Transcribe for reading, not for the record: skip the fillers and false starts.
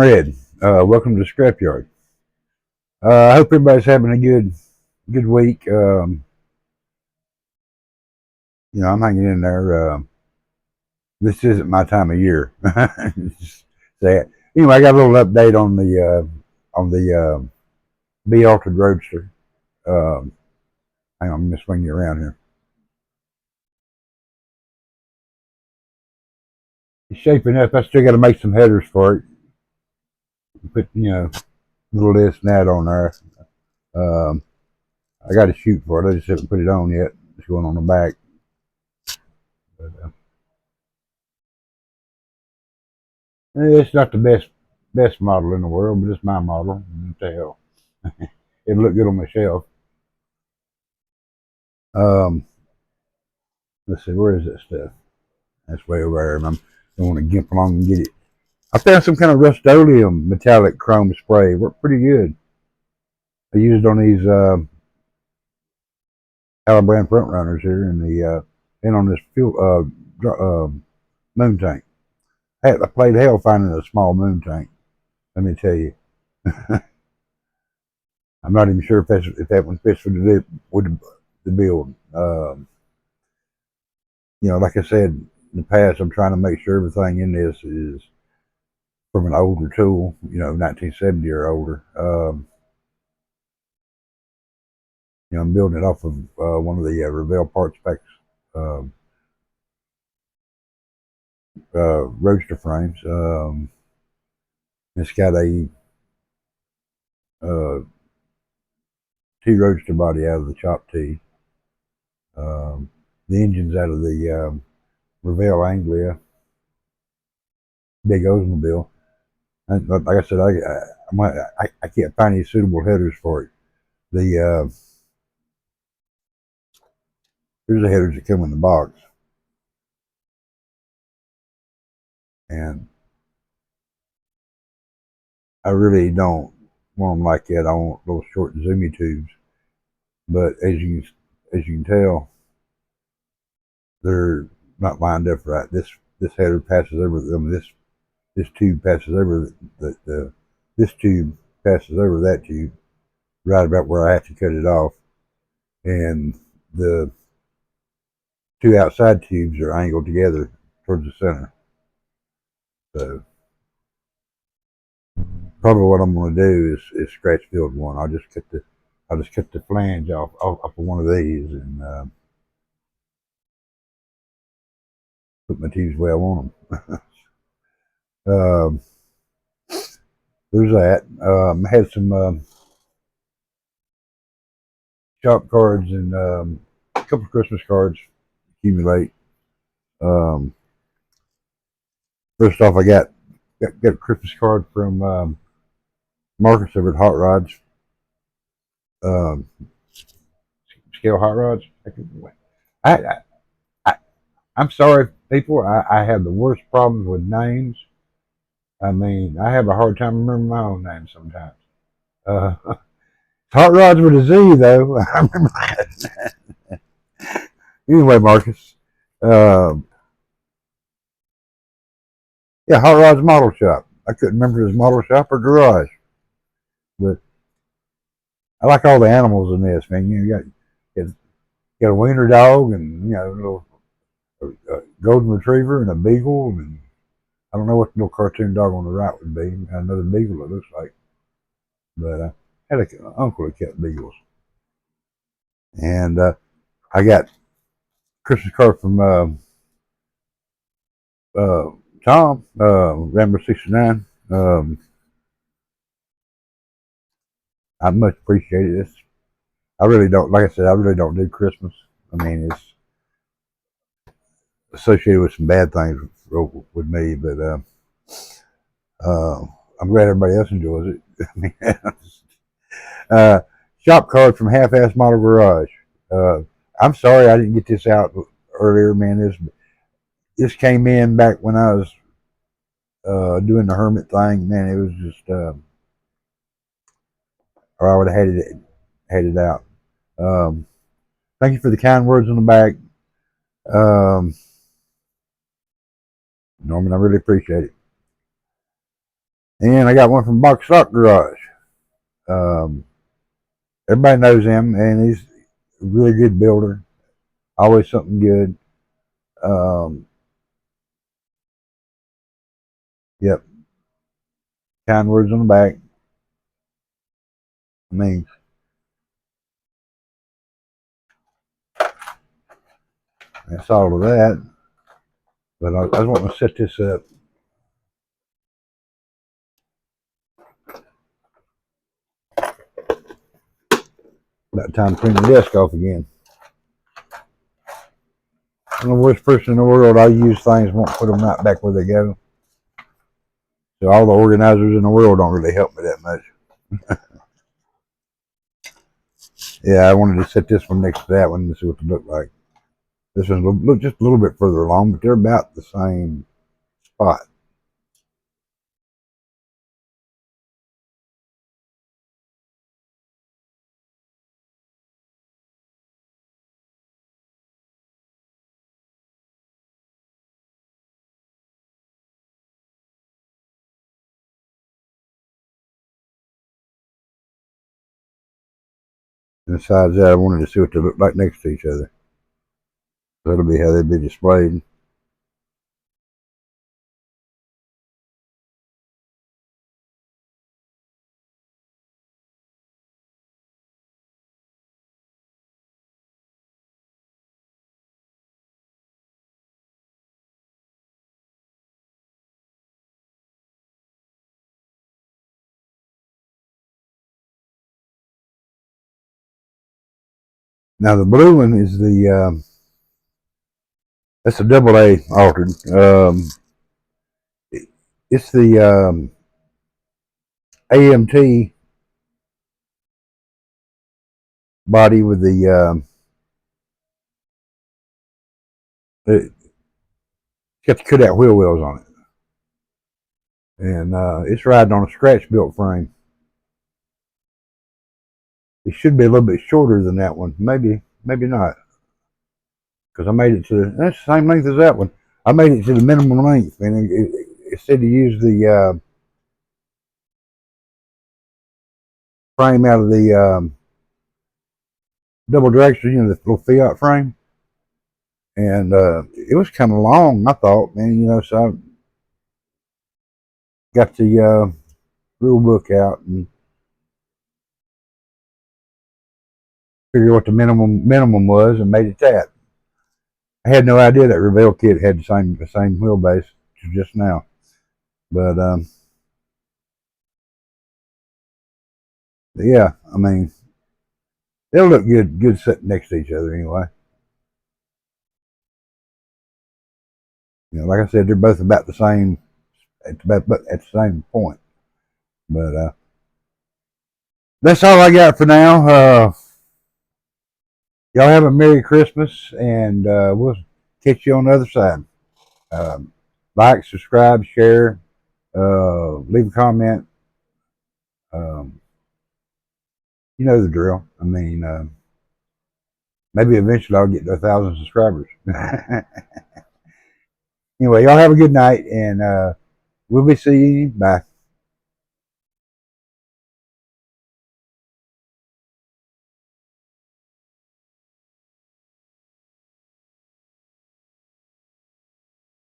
Red, welcome to the Scrapyard. I hope everybody's having a good week. I'm hanging in there. This isn't my time of year. Just that. Anyway, I got a little update on the Be Altered Roadster. Um, Hang on, I'm gonna swing you around here. It's shaping up. I still got to make some headers for it. Put a little this and that on there. Um, I got to shoot for it. I just haven't put it on yet. It's going on the back. But, it's not the best model in the world, but it's my model. What the hell? It'll look good on my shelf. Um, let's see, where is that stuff? That's way over there, and I don't want to gimp along and get it. I found some kind of Rust-Oleum metallic chrome spray. Worked pretty good. I used it on these Halibran front runners here in the and on this fuel moon tank. I played hell finding a small moon tank. Let me tell you. I'm not even sure if that one fits with the build. Like I said in the past, I'm trying to make sure everything in this is from an older tool, 1970 or older. I'm building it off of one of the Revell parts packs um, roadster frames. It's got a uh, T roadster body out of the chop T. The engine's out of the Revell Anglia big Oldsmobile. And like I said, I can't find any suitable headers for it. Here's the headers that come in the box, and I really don't want them like that. I want those short zoomy tubes, but as you can tell, they're not lined up right. This header passes over them. This tube passes over this tube passes over that tube right about where I have to cut it off, and the two outside tubes are angled together towards the center. So probably what I'm going to do is scratch build one. I'll just cut the flange off of one of these and put my tubes where I want them. um, there's that. I had some shop cards and a couple of Christmas cards accumulate. Um, First off, I got a Christmas card from Marcus over at Hot Rods, um, Scale Hot Rods. I, I I'm sorry, people. I have the worst problems with names. I mean, I have a hard time remembering my own name sometimes. Uh, Hot Rods with a Z, though. I remember that. Anyway, Marcus. Um, yeah, Hot Rods Model Shop. I couldn't remember if it was model shop or garage, but I like all the animals in this, man. You got a wiener dog and a little golden retriever and a beagle, and I don't know what the little cartoon dog on the right would be. Another beagle, it looks like. But I had an uncle that kept beagles, and I got Christmas card from Tom Rambler 69. I much appreciate it. I really don't, like I said, I really don't do Christmas. I mean, it's associated with some bad things with me, but uh, I'm glad everybody else enjoys it. I mean, uh, shop card from Half Ass Model Garage. Uh, I'm sorry I didn't get this out earlier, man. This came in back when I was doing the hermit thing. Man, it was just, or I would have had it out. Um, Thank you for the kind words on the back, um, Norman. I really appreciate it. And I got one from Box Stock Garage. Um, Everybody knows him, and he's a really good builder. Always something good. Um, yep, kind words on the back. I mean, that's all of that. But I was wanting to set this up. About time to clean the desk off again. I'm the worst person in the world. I use things, won't put them right back where they go. So all the organizers in the world don't really help me that much. Yeah, I wanted to set this one next to that one to see what it looked like. This one's look just a little bit further along, but they're about the same spot. And besides that, I wanted to see what they look like next to each other. That'll be how they'd be displayed. Now the blue one is that's a double A altered. It's the AMT body with it's got the cutout wheel wells on it, and it's riding on a scratch built frame. It should be a little bit shorter than that one, maybe not, because I made it to that's the same length as that one. I made it to the minimum length, and it said to use the frame out of the double direction, the little Fiat frame, and it was kind of long. I thought, man, so I got the rule book out and figured what the minimum was and made it that. I had no idea that Revell kit had the same wheelbase just now, but yeah, I mean they'll look good sitting next to each other anyway. Like I said, they're both about the same at the same point. But that's all I got for now. Y'all have a Merry Christmas, and we'll catch you on the other side. Um, like, subscribe, share, leave a comment. Um, you know the drill. I mean, maybe eventually I'll get to 1,000 subscribers. Anyway, y'all have a good night, and we'll be seeing you. Bye.